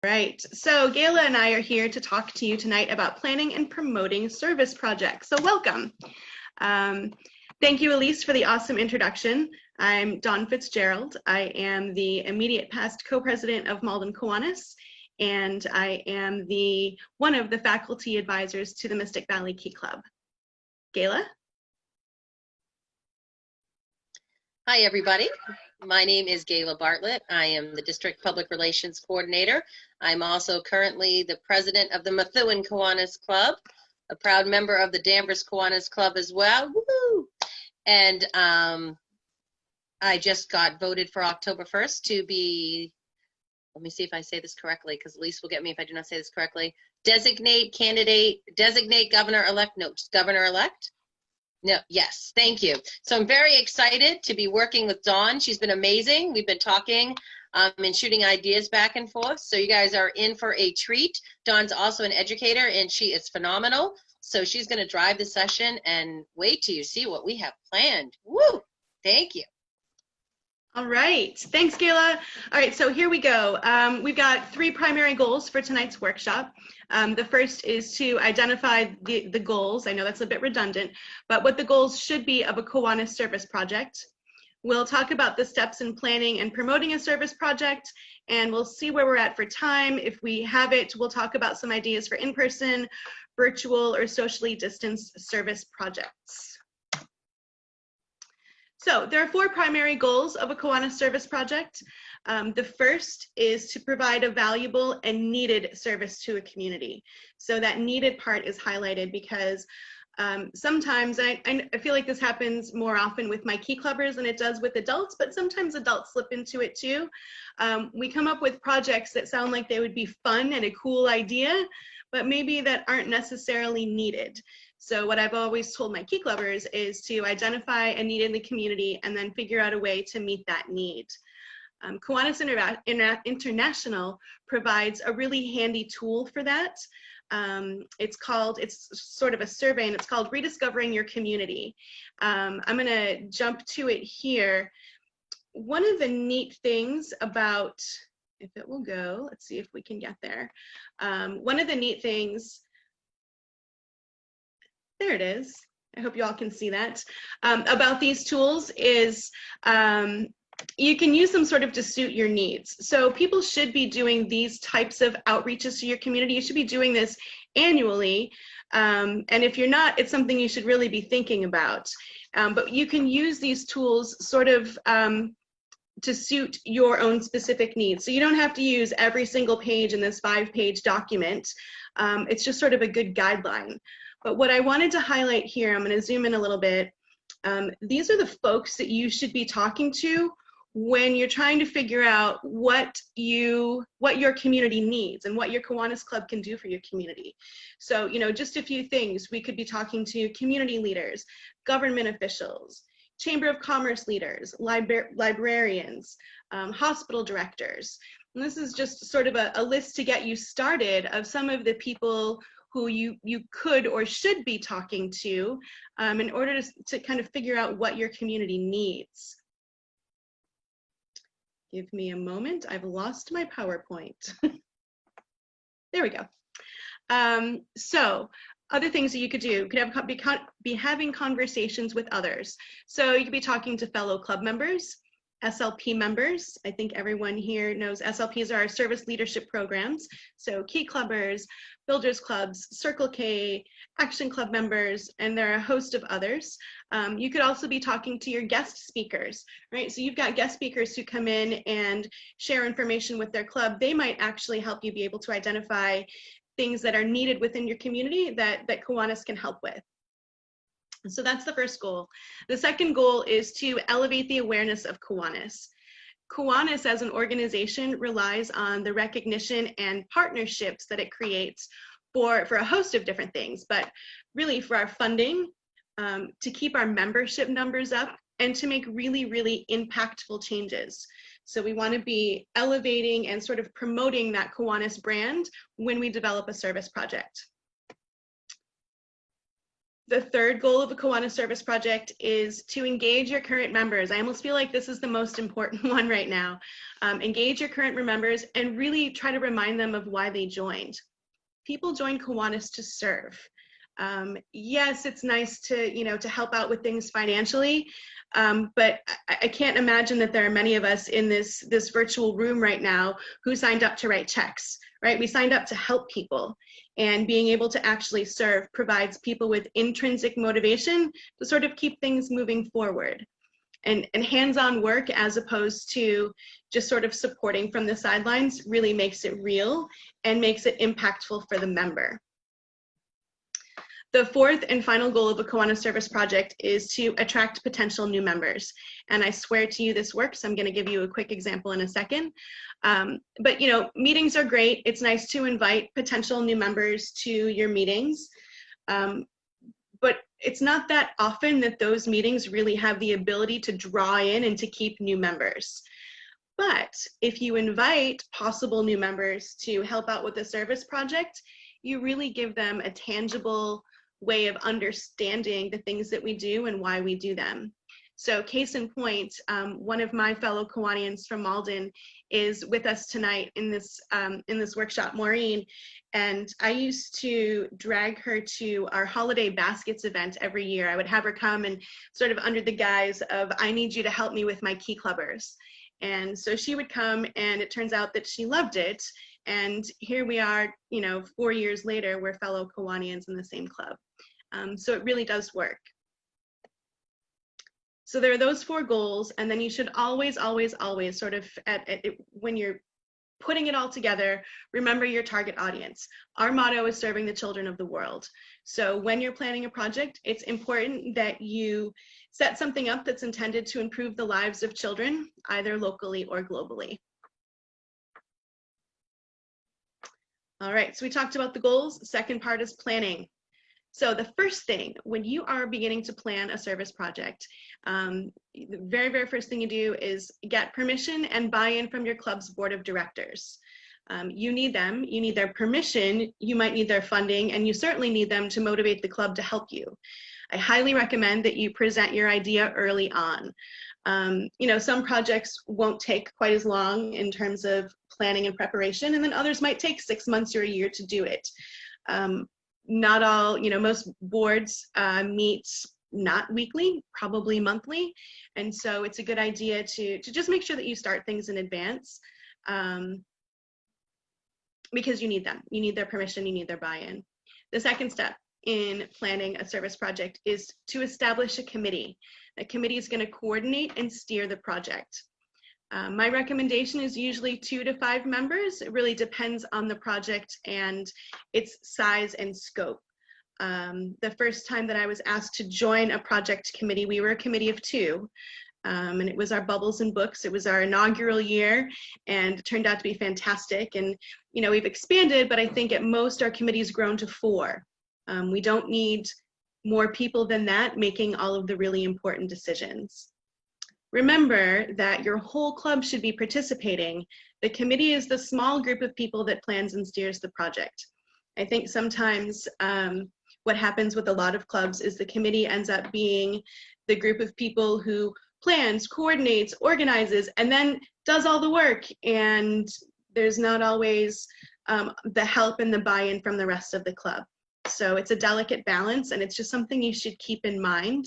Right, so Gayla and I are here to talk to you tonight about planning and promoting service projects. So welcome. Thank you, Elise, for the awesome introduction. I'm Dawn Fitzgerald. I am the immediate past co-president of Malden Kiwanis, and I am one of the faculty advisors to the Mystic Valley Key Club. Gayla? Hi, everybody. My name is Gayla Bartlett. I am the District Public Relations Coordinator. I'm also currently the president of the Methuen Kiwanis Club, a proud member of the Danvers Kiwanis Club as well. Woo! And I just got voted for October 1st to be, let me see if I say this correctly, because Elise will get me if I do not say this correctly, designate governor-elect, no, just governor-elect. No, yes, thank you. So I'm very excited to be working with Dawn. She's been amazing. We've been talking and shooting ideas back and forth. So you guys are in for a treat. Dawn's also an educator and she is phenomenal. So she's gonna drive the session and wait till you see what we have planned. Woo, thank you. All right, thanks, Gayla. All right, so here we go. We've got 3 primary goals for tonight's workshop. The first is to identify the goals. I know that's a bit redundant, but what the goals should be of a Kiwanis service project. We'll talk about the steps in planning and promoting a service project, and we'll see where we're at for time. If we have it, we'll talk about some ideas for in-person, virtual, or socially distanced service projects. So there are 4 primary goals of a Kiwanis service project. The first is to provide a valuable and needed service to a community. So that needed part is highlighted because sometimes, I feel like this happens more often with my key clubbers than it does with adults, but sometimes adults slip into it too. We come up with projects that sound like they would be fun and a cool idea, but maybe that aren't necessarily needed. So what I've always told my key clubbers is to identify a need in the community and then figure out a way to meet that need. Kiwanis International provides a really handy tool for that. It's sort of a survey and it's called Rediscovering Your Community. I'm gonna jump to it here. One of the neat things about, if it will go, let's see if we can get there. One of the neat things, there it is. I hope you all can see that. About these tools is you can use them sort of to suit your needs. So people should be doing these types of outreaches to your community. You should be doing this annually. And if you're not, it's something you should really be thinking about. But you can use these tools sort of to suit your own specific needs. So you don't have to use every single page in this 5-page document. It's just sort of a good guideline. But what I wanted to highlight here, I'm going to zoom in a little bit. These are the folks that you should be talking to when you're trying to figure out what your community needs and what your Kiwanis Club can do for your community. So, you know, just a few things. We could be talking to community leaders, government officials, Chamber of Commerce leaders, librarians, hospital directors. And this is just sort of a list to get you started of some of the people who you could or should be talking to in order to kind of figure out what your community needs. Give me a moment, I've lost my PowerPoint. There we go. So other things that you could do, you could be having conversations with others. So you could be talking to fellow club members, SLP members. I think everyone here knows SLPs are our service leadership programs. So key clubbers, builders clubs, Circle K, Action Club members, and there are a host of others. You could also be talking to your guest speakers, right? So you've got guest speakers who come in and share information with their club. They might actually help you be able to identify things that are needed within your community that Kiwanis can help with. So that's the first goal. The second goal is to elevate the awareness of Kiwanis. Kiwanis as an organization relies on the recognition and partnerships that it creates for a host of different things, but really for our funding, to keep our membership numbers up, and to make really, really impactful changes. So we want to be elevating and sort of promoting that Kiwanis brand when we develop a service project. The third goal of the Kiwanis Service Project is to engage your current members. I almost feel like this is the most important one right now. Engage your current members and really try to remind them of why they joined. People join Kiwanis to serve. Yes, it's nice to, to help out with things financially, but I can't imagine that there are many of us in this virtual room right now who signed up to write checks, right? We signed up to help people, and being able to actually serve provides people with intrinsic motivation to sort of keep things moving forward. And hands-on work, as opposed to just sort of supporting from the sidelines, really makes it real and makes it impactful for the member. The fourth and final goal of the Kiwanis Service Project is to attract potential new members. And I swear to you this works. I'm going to give you a quick example in a second. But meetings are great. It's nice to invite potential new members to your meetings. But it's not that often that those meetings really have the ability to draw in and to keep new members. But if you invite possible new members to help out with the service project, you really give them a tangible way of understanding the things that we do and why we do them. So case in point, one of my fellow Kiwanians from Malden is with us tonight in this workshop, Maureen, and I used to drag her to our holiday baskets event every year. I would have her come and sort of under the guise of, I need you to help me with my key clubbers. And so she would come, and it turns out that she loved it. And here we are, 4 years later, we're fellow Kiwanians in the same club. So it really does work. So there are those 4 goals, and then you should always, always, always sort of, when you're putting it all together, remember your target audience. Our motto is serving the children of the world. So when you're planning a project, it's important that you set something up that's intended to improve the lives of children, either locally or globally. All right, so we talked about the goals. The second part is planning. So the first thing, when you are beginning to plan a service project, the very, very first thing you do is get permission and buy-in from your club's board of directors. You need them, you need their permission, you might need their funding, and you certainly need them to motivate the club to help you. I highly recommend that you present your idea early on. Some projects won't take quite as long in terms of planning and preparation, and then others might take 6 months or a year to do it. Not all, most boards meet not weekly, probably monthly. And so it's a good idea to just make sure that you start things in advance, because you need them. You need their permission, you need their buy-in. The second step in planning a service project is to establish a committee. The committee is going to coordinate and steer the project. My recommendation is usually 2 to 5 members. It really depends on the project and its size and scope. The first time that I was asked to join a project committee, we were a committee of 2. And it was our Bubbles and Books. It was our inaugural year, and it turned out to be fantastic. And, we've expanded, but I think at most our committee's grown to 4. We don't need more people than that making all of the really important decisions. Remember that your whole club should be participating. The committee is the small group of people that plans and steers the project. I think sometimes what happens with a lot of clubs is the committee ends up being the group of people who plans, coordinates, organizes, and then does all the work. And there's not always the help and the buy-in from the rest of the club. So it's a delicate balance, and it's just something you should keep in mind.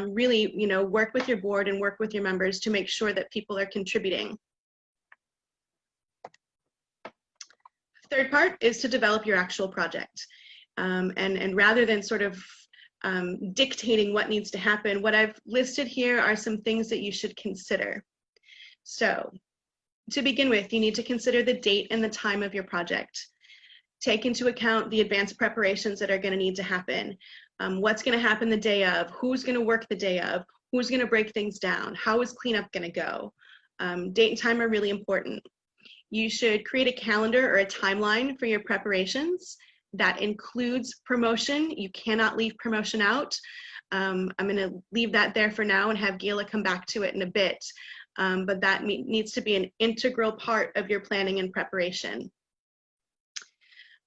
Really, work with your board and work with your members to make sure that people are contributing. Third part is to develop your actual project. And rather than sort of dictating what needs to happen, what I've listed here are some things that you should consider. So to begin with, you need to consider the date and the time of your project. Take into account the advanced preparations that are going to need to happen. What's going to happen the day of, who's going to work the day of, who's going to break things down, how is cleanup going to go. Date and time are really important. You should create a calendar or a timeline for your preparations. That includes promotion. You cannot leave promotion out. I'm going to leave that there for now and have Gayla come back to it in a bit. But that needs to be an integral part of your planning and preparation.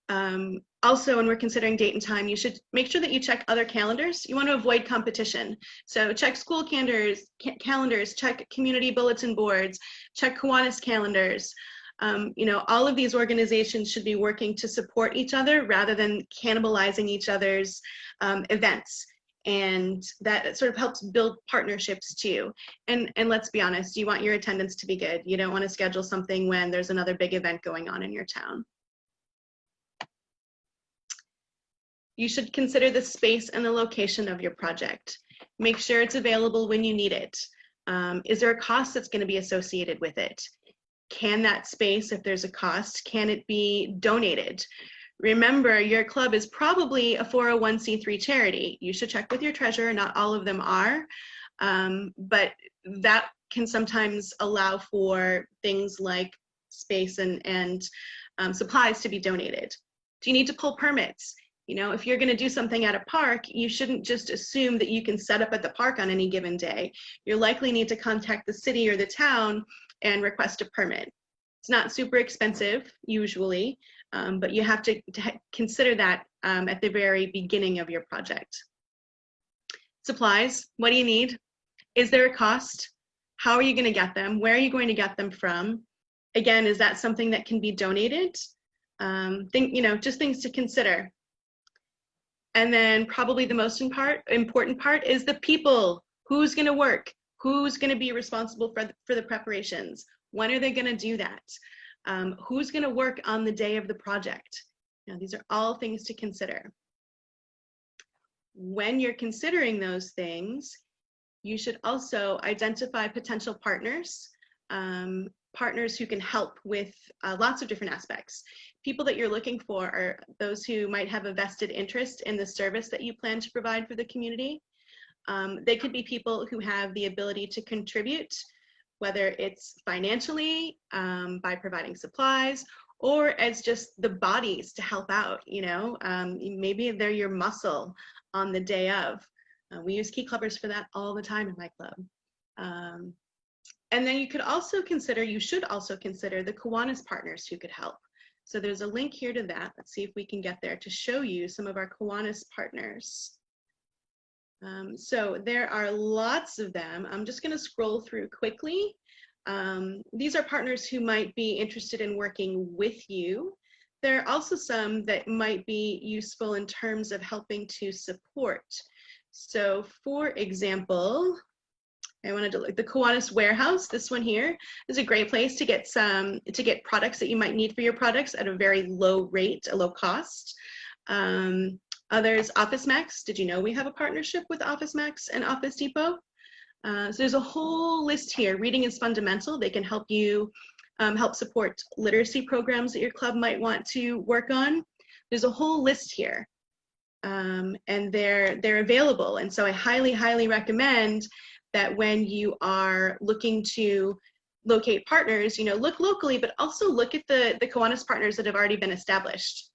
Also, when we're considering date and time, you should make sure that you check other calendars. You want to avoid competition. So check school calendars, check community bulletin boards, check Kiwanis calendars. You know, all of these organizations should be working to support each other rather than cannibalizing each other's events. And that sort of helps build partnerships too. And let's be honest, you want your attendance to be good. You don't want to schedule something when there's another big event going on in your town. You should consider the space and the location of your project. Make sure it's available when you need it. Is there a cost that's going to be associated with it? Can that space, if there's a cost, can it be donated? Remember, your club is probably a 401c3 charity. You should check with your treasurer. Not all of them are, but that can sometimes allow for things like space and supplies to be donated. Do you need to pull permits? You know, if you're going to do something at a park, you shouldn't just assume that you can set up at the park on any given day. You'll likely need to contact the city or the town and request a permit. It's not super expensive usually, but you have to consider that at the very beginning of your project. Supplies, what do you need? Is there a cost? How are you going to get them? Where are you going to get them from? Again, is that something that can be donated? You know, just things to consider. And then probably the most important part is the people. Who's going to work? Who's going to be responsible for the preparations? When are they going to do that? Who's going to work on the day of the project? You know, these are all things to consider. When you're considering those things, you should also identify potential partners, partners who can help with lots of different aspects. People that you're looking for are those who might have a vested interest in the service that you plan to provide for the community. They could be people who have the ability to contribute, whether it's financially, by providing supplies, or as just the bodies to help out, you know. Maybe they're your muscle on the day of. We use key clubbers for that all the time in my club. And then you should also consider the Kiwanis partners who could help. So there's a link here to that. Let's see if we can get there to show you some of our Kiwanis partners. So there are lots of them. I'm just going to scroll through quickly. These are partners who might be interested in working with you. There are also some that might be useful in terms of helping to support. So for example, I wanted to look, the Kiwanis warehouse, this one here is a great place to get products that you might need for your products at a very low rate, a low cost. Others, Office Max. Did you know we have a partnership with Office Max and Office Depot? So there's a whole list here. Reading is fundamental. They can help you help support literacy programs that your club might want to work on. There's a whole list here, and they're available. And so I highly, highly recommend that when you are looking to locate partners, you know, look locally, but also look at the Kiwanis partners that have already been established.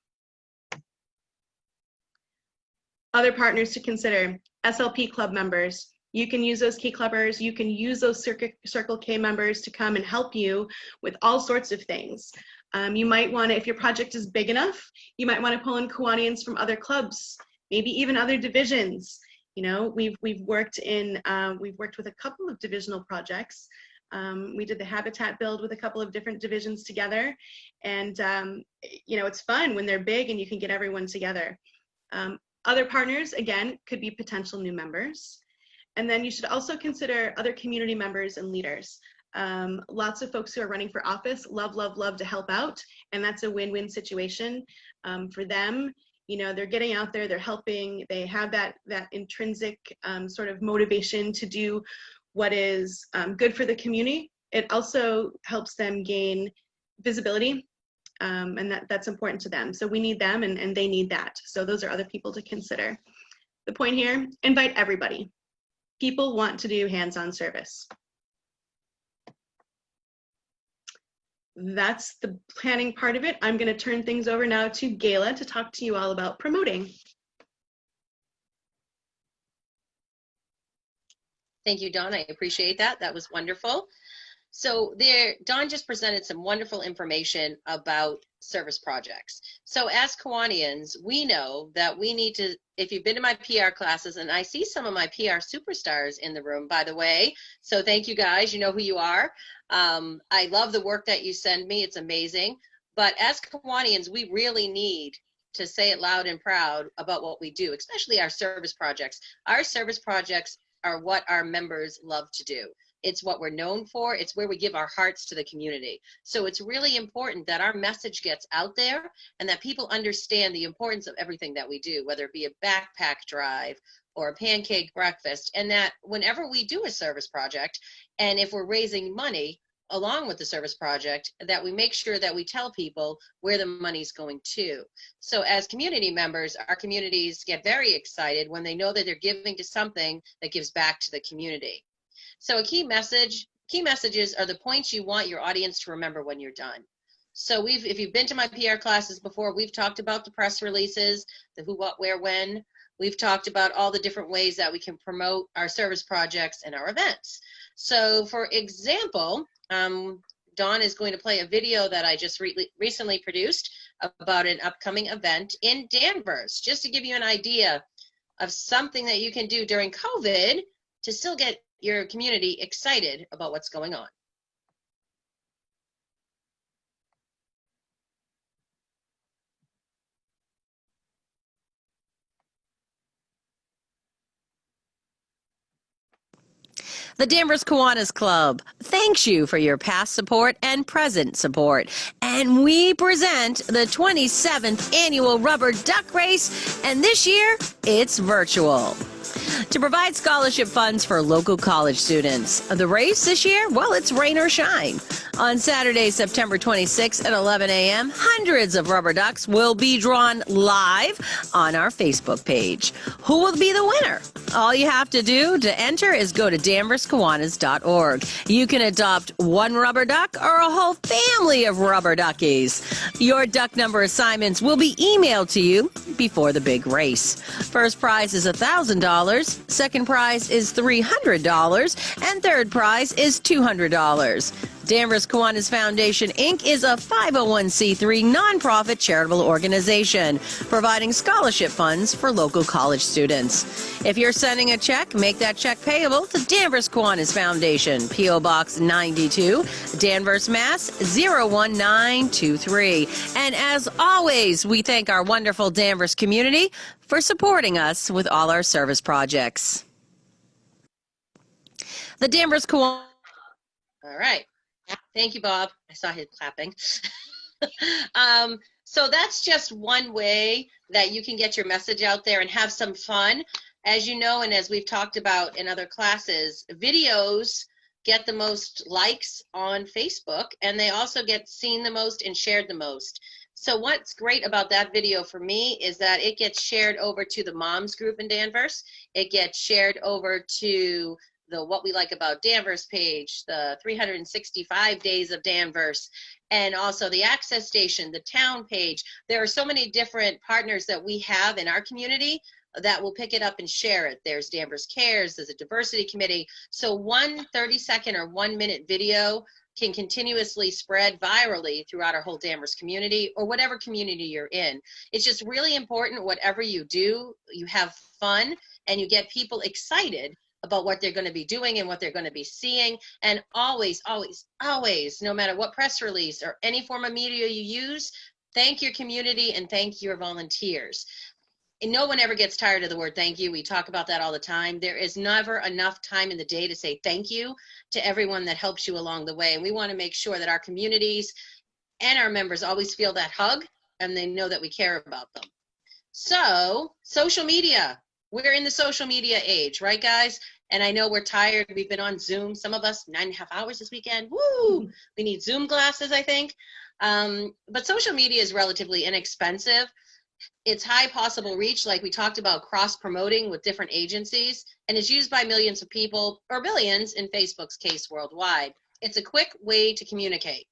Other partners to consider, SLP club members. You can use those key clubbers. You can use those Circle K members to come and help you with all sorts of things. You might want to, if your project is big enough, you might want to pull in Kiwanians from other clubs, maybe even other divisions. You know, we've worked with a couple of divisional projects. We did the habitat build with a couple of different divisions together, and you know, it's fun when they're big and you can get everyone together. Other partners, again, could be potential new members. And then you should also consider other community members and leaders. Lots of folks who are running for office love to help out, and that's a win-win situation for them. You know, they're getting out there, they're helping, they have that intrinsic sort of motivation to do what is good for the community. It also helps them gain visibility, and that's important to them. So we need them and they need that. So those are other people to consider. The point here, invite everybody. People want to do hands-on service. That's the planning part of it. I'm going to turn things over now to Gayla to talk to you all about promoting. Thank you, Dawn. I appreciate that. That was wonderful. So there, Dawn just presented some wonderful information about service projects. So as Kiwanians, we know that we need to, if you've been to my PR classes, and I see some of my PR superstars in the room, by the way, so thank you guys, you know who you are. I love the work that you send me, it's amazing. But as Kiwanians, we really need to say it loud and proud about what we do, especially our service projects. Our service projects are what our members love to do. It's what we're known for. It's where we give our hearts to the community. So it's really important that our message gets out there and that people understand the importance of everything that we do, whether it be a backpack drive or a pancake breakfast, and that whenever we do a service project, and if we're raising money along with the service project, that we make sure that we tell people where the money's going to. So as community members, our communities get very excited when they know that they're giving to something that gives back to the community. So key messages are the points you want your audience to remember when you're done. So if you've been to my PR classes before, we've talked about the press releases, the who, what, where, when. We've talked about all the different ways that we can promote our service projects and our events. So for example, Dawn is going to play a video that I just recently produced about an upcoming event in Danvers, just to give you an idea of something that you can do during COVID to still get your community excited about what's going on. The Danvers Kiwanis Club thanks you for your past support and present support. And we present the 27th annual Rubber Duck Race, and this year it's virtual. To provide scholarship funds for local college students. The race this year, well, it's rain or shine. On Saturday, September 26th at 11 a.m., hundreds of rubber ducks will be drawn live on our Facebook page. Who will be the winner? All you have to do to enter is go to danverskiwanis.org. You can adopt one rubber duck or a whole family of rubber duckies. Your duck number assignments will be emailed to you before the big race. First prize is $1,000, second prize is $300, and third prize is $200. Danvers Kiwanis Foundation, Inc. is a 501c3 nonprofit charitable organization providing scholarship funds for local college students. If you're sending a check, make that check payable to Danvers Kiwanis Foundation, P.O. Box 92, Danvers, Mass. 01923. And as always, we thank our wonderful Danvers community for supporting us with all our service projects. The Danvers Kiwanis. All right. Thank you, Bob. I saw him clapping. So that's just one way that you can get your message out there and have some fun. As you know, and as we've talked about in other classes, videos get the most likes on Facebook, and they also get seen the most and shared the most. So what's great about that video for me is that it gets shared over to the moms group in Danvers. It gets shared over to the What We Like About Danvers page, the 365 Days of Danvers, and also the Access Station, the town page. There are so many different partners that we have in our community that will pick it up and share it. There's Danvers Cares, there's a diversity committee. So one 30-second or 1-minute video can continuously spread virally throughout our whole Danvers community or whatever community you're in. It's just really important, whatever you do, you have fun and you get people excited about what they're going to be doing and what they're going to be seeing. And always, always, always, no matter what press release or any form of media you use, thank your community and thank your volunteers. And no one ever gets tired of the word thank you. We talk about that all the time. There is never enough time in the day to say thank you to everyone that helps you along the way. And we want to make sure that our communities and our members always feel that hug and they know that we care about them. So, social media. We're in the social media age, right, guys? And I know we're tired. We've been on Zoom, some of us 9.5 hours this weekend. Woo! We need Zoom glasses, I think. But social media is relatively inexpensive. It's high possible reach, like we talked about cross-promoting with different agencies, and it's used by millions of people, or billions in Facebook's case worldwide. It's a quick way to communicate.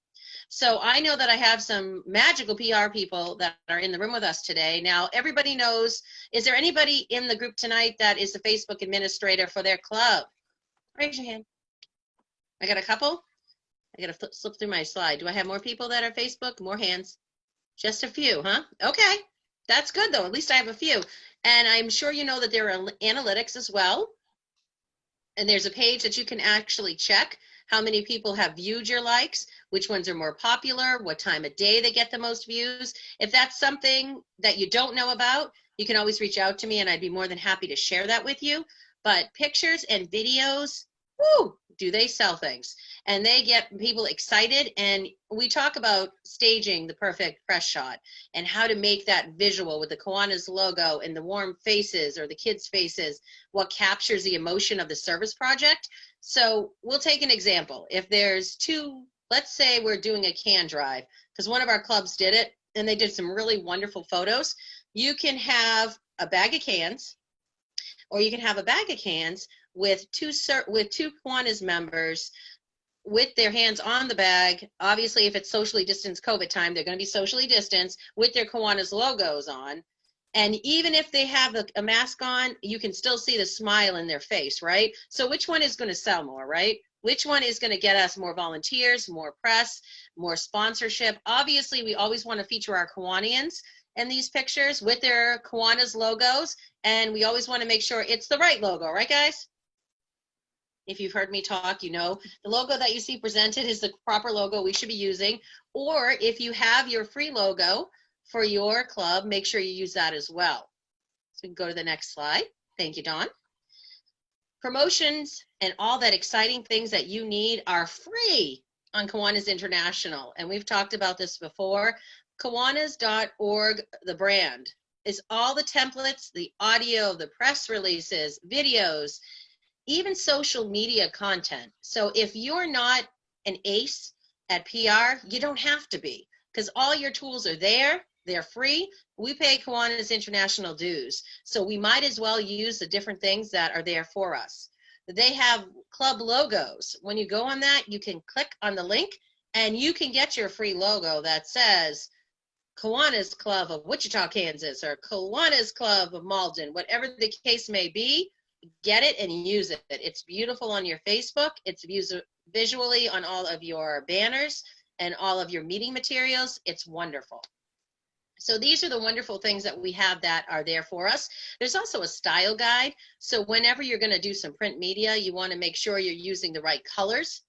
So I know that I have some magical PR people that are in the room with us today. Now, everybody knows, is there anybody in the group tonight that is the Facebook administrator for their club? Raise your hand. I got a couple. I got to slip through my slide. Do I have more people that are Facebook? More hands? Just a few, huh? Okay. That's good, though. At least I have a few. And I'm sure you know that there are analytics as well. And there's a page that you can actually check how many people have viewed your likes, which ones are more popular, what time of day they get the most views. If that's something that you don't know about, you can always reach out to me and I'd be more than happy to share that with you. But pictures and videos, whoo, do they sell things. And they get people excited. And we talk about staging the perfect press shot and how to make that visual with the Kiwanis logo and the warm faces or the kids' faces, what captures the emotion of the service project. So we'll take an example. If there's two, let's say we're doing a can drive, because one of our clubs did it and they did some really wonderful photos. You can have a bag of cans, or you can have a bag of cans with two Kiwanis members with their hands on the bag. Obviously, if it's socially distanced COVID time, they're going to be socially distanced with their Kiwanis logos on. And even if they have a mask on, you can still see the smile in their face, right? So which one is going to sell more, right? Which one is going to get us more volunteers, more press, more sponsorship? Obviously, we always want to feature our Kiwanians in these pictures with their Kiwanis logos. And we always want to make sure it's the right logo, right, guys? If you've heard me talk, you know the logo that you see presented is the proper logo we should be using. Or if you have your free logo for your club, make sure you use that as well. So we can go to the next slide. Thank you, Dawn. Promotions and all that exciting things that you need are free on Kiwanis International. And we've talked about this before. Kiwanis.org, the brand, is all the templates, the audio, the press releases, videos, even social media content. So if you're not an ace at PR, you don't have to be, because all your tools are there. They're free. We pay Kiwanis International dues. So we might as well use the different things that are there for us. They have club logos. When you go on that, you can click on the link and you can get your free logo that says Kiwanis Club of Wichita, Kansas, or Kiwanis Club of Malden, whatever the case may be. Get it and use it. It's beautiful on your Facebook. It's visually on all of your banners and all of your meeting materials. It's wonderful. So these are the wonderful things that we have that are there for us. There's also a style guide. So whenever you're going to do some print media, you want to make sure you're using the right colors.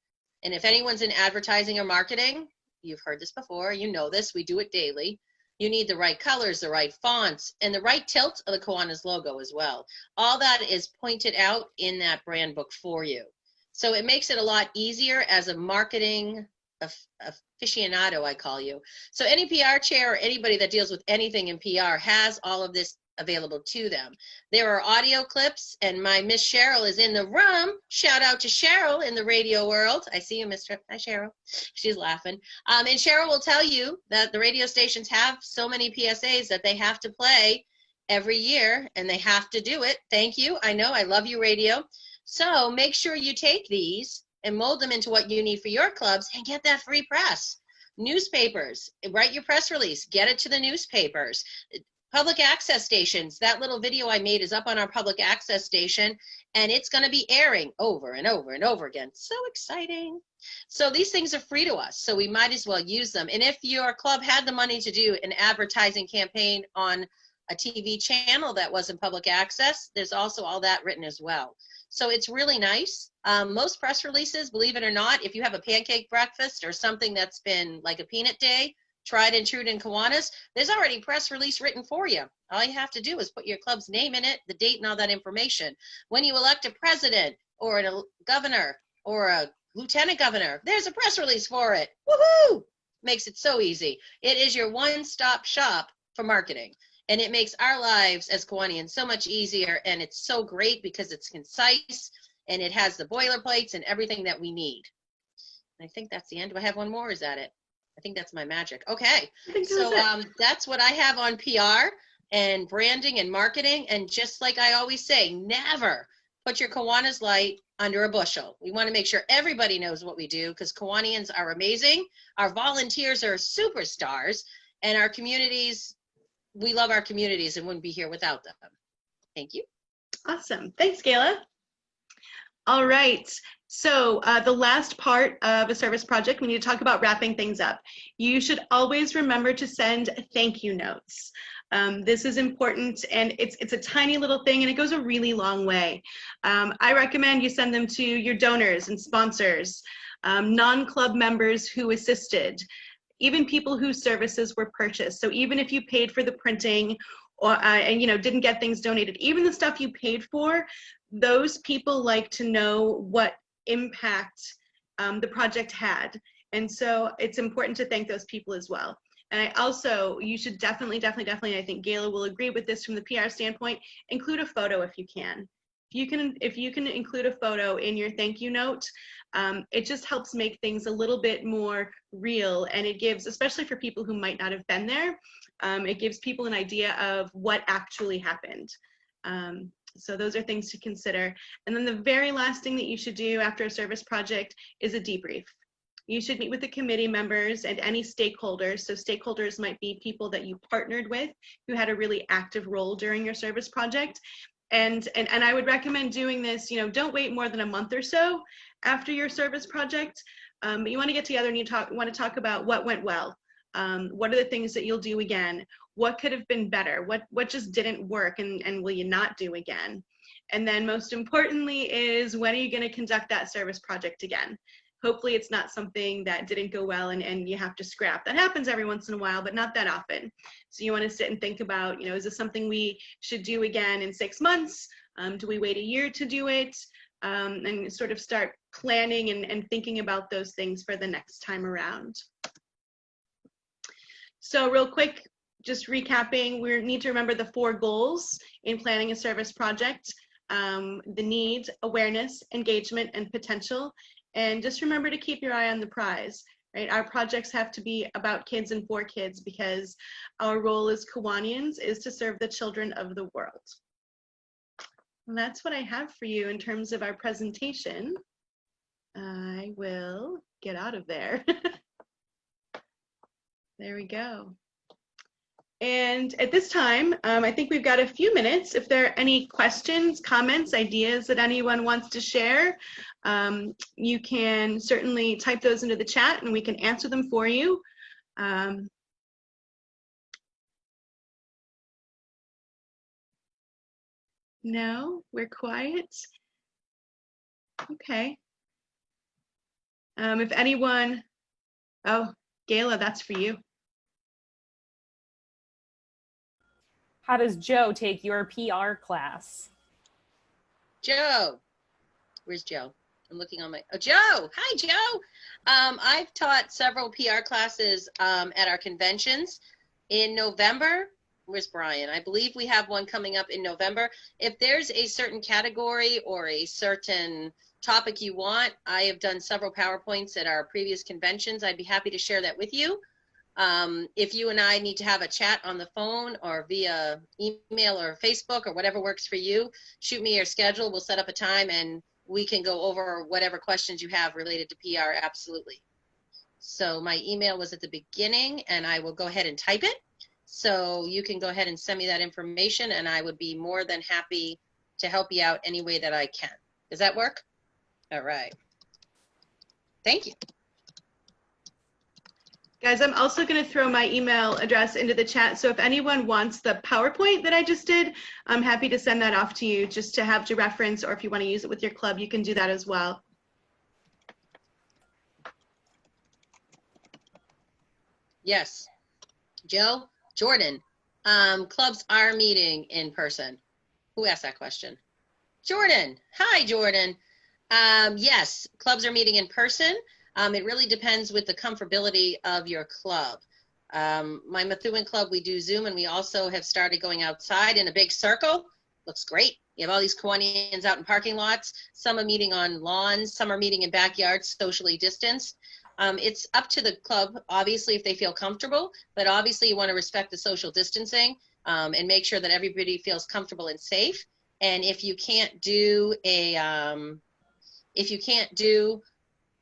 And if anyone's in advertising or marketing, you've heard this before, you know this, we do it daily. You need the right colors, the right fonts, and the right tilt of the Kiwanis logo as well. All that is pointed out in that brand book for you. So it makes it a lot easier as a marketing aficionado, I call you. So any PR chair or anybody that deals with anything in PR has all of this available to them. There are audio clips, and my Miss Cheryl is in the room. Shout out to Cheryl in the radio world. I see you, Mr. Hi, Cheryl. She's laughing. And Cheryl will tell you that the radio stations have so many PSAs that they have to play every year, and they have to do it. Thank you. I know. I love you, radio. So make sure you take these and mold them into what you need for your clubs and get that free press. Newspapers, write your press release, get it to the newspapers. Public access stations, that little video I made is up on our public access station, and it's going to be airing over and over and over again. So exciting. So these things are free to us, so we might as well use them. And if your club had the money to do an advertising campaign on a TV channel that wasn't public access, there's also all that written as well. So it's really nice. Most press releases, believe it or not, if you have a pancake breakfast or something that's been like a peanut day, tried and true in Kiwanis, there's already press release written for you. All you have to do is put your club's name in it, the date, and all that information. When you elect a president or a governor or a lieutenant governor, there's a press release for it. Woohoo! Makes it so easy. It is your one-stop shop for marketing. And it makes our lives as Kiwanians so much easier, and it's so great because it's concise, and it has the boilerplates and everything that we need. And I think that's the end. Do I have one more, or is that it? I think that's my magic. Okay, so that's what I have on PR and branding and marketing. And just like I always say, never put your Kiwanis light under a bushel. We want to make sure everybody knows what we do, because Kiwanians are amazing. Our volunteers are superstars, and our communities, we love our communities and wouldn't be here without them. Thank you. Awesome. Thanks, Gayla. All right. So the last part of a service project, we need to talk about wrapping things up. You should always remember to send thank you notes. This is important, and it's a tiny little thing, and it goes a really long way. I recommend you send them to your donors and sponsors, non-club members who assisted, even people whose services were purchased. So even if you paid for the printing or and didn't get things donated, even the stuff you paid for, those people like to know what impact the project had. And so it's important to thank those people as well. And you should definitely, I think Gayla will agree with this from the PR standpoint, include a photo if you can. If you can include a photo in your thank you note, it just helps make things a little bit more real, and it gives, especially for people who might not have been there, it gives people an idea of what actually happened. So those are things to consider. And then the very last thing that you should do after a service project is a debrief. You should meet with the committee members and any stakeholders. So stakeholders might be people that you partnered with who had a really active role during your service project. And I would recommend doing this, don't wait more than a month or so after your service project. But you want to get together and want to talk about what went well. What are the things that you'll do again? What could have been better? What just didn't work and will you not do again? And then most importantly is, when are you going to conduct that service project again? Hopefully it's not something that didn't go well and you have to scrap. That happens every once in a while, but not that often. So you want to sit and think about, is this something we should do again in 6 months? Do we wait a year to do it? And sort of start planning and thinking about those things for the next time around. So real quick, just recapping, we need to remember the 4 goals in planning a service project: the need, awareness, engagement, and potential. And just remember to keep your eye on the prize, right? Our projects have to be about kids and for kids, because our role as Kiwanians is to serve the children of the world. And that's what I have for you in terms of our presentation. I will get out of there. There we go. And at this time, I think we've got a few minutes. If there are any questions, comments, ideas that anyone wants to share, you can certainly type those into the chat and we can answer them for you. No, we're quiet. Okay. If anyone, oh, Gayla, that's for you. How does Joe take your PR class? Joe, where's Joe? I'm looking on my, oh, Joe, hi, Joe. I've taught several PR classes at our conventions in November. Where's Brian? I believe we have one coming up in November. If there's a certain category or a certain topic you want, I have done several PowerPoints at our previous conventions. I'd be happy to share that with you. If you and I need to have a chat on the phone or via email or Facebook or whatever works for you, shoot me your schedule. We'll set up a time and we can go over whatever questions you have related to PR. Absolutely. So my email was at the beginning and I will go ahead and type it. So you can go ahead and send me that information and I would be more than happy to help you out any way that I can. Does that work? All right. Thank you. Guys, I'm also going to throw my email address into the chat. So if anyone wants the PowerPoint that I just did, I'm happy to send that off to you just to have to reference, or if you want to use it with your club, you can do that as well. Yes. Joe, Jordan, clubs are meeting in person. Who asked that question? Jordan. Hi, Jordan. Yes, clubs are meeting in person. It really depends with the comfortability of your club. My Methuen club, we do Zoom, and we also have started going outside in a big circle. Looks great. You have all these Kiwanians out in parking lots. Some are meeting on lawns. Some are meeting in backyards, socially distanced. It's up to the club, obviously, if they feel comfortable, but obviously you want to respect the social distancing and make sure that everybody feels comfortable and safe. And if you can't do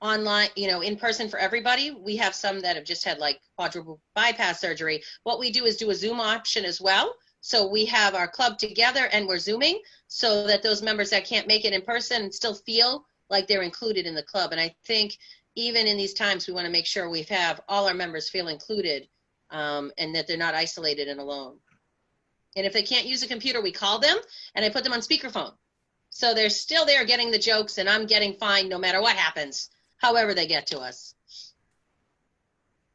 online, in person for everybody, we have some that have just had like quadruple bypass surgery. What we do is do a Zoom option as well. So we have our club together and we're Zooming so that those members that can't make it in person still feel like they're included in the club. And I think even in these times, we want to make sure we have all our members feel included, and that they're not isolated and alone. And if they can't use a computer, we call them and I put them on speakerphone. So they're still there getting the jokes, and I'm getting fined no matter what happens, however they get to us.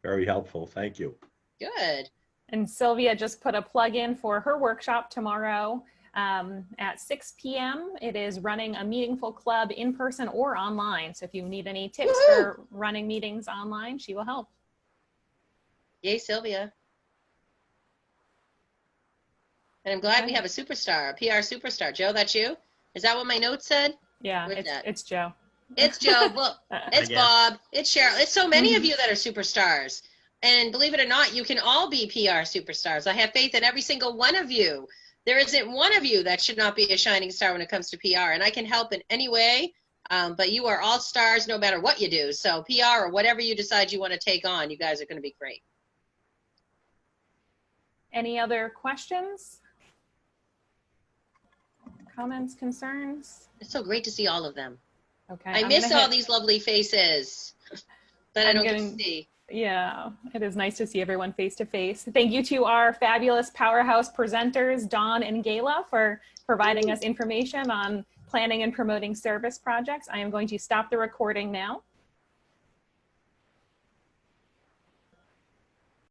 Very helpful. Thank you. Good. And Sylvia just put a plug in for her workshop tomorrow at 6 p.m. It is running a meaningful club in person or online. So if you need any tips for running meetings online, she will help. Yay, Sylvia. And I'm glad we have a superstar, a PR superstar. Joe, that's you? Is that what my note said? Yeah, Where's that? it's Joe. It's Joe. Well, it's guess. Bob. It's Cheryl. It's so many of you that are superstars. And believe it or not, you can all be PR superstars. I have faith in every single one of you. There isn't one of you that should not be a shining star when it comes to PR. And I can help in any way, but you are all stars no matter what you do. So PR or whatever you decide you want to take on, you guys are going to be great. Any other questions? Comments, concerns? It's so great to see all of them. Okay. I miss all these lovely faces that I don't get to see. Yeah, it is nice to see everyone face to face. Thank you to our fabulous powerhouse presenters, Dawn and Gayla, for providing us information on planning and promoting service projects. I am going to stop the recording now.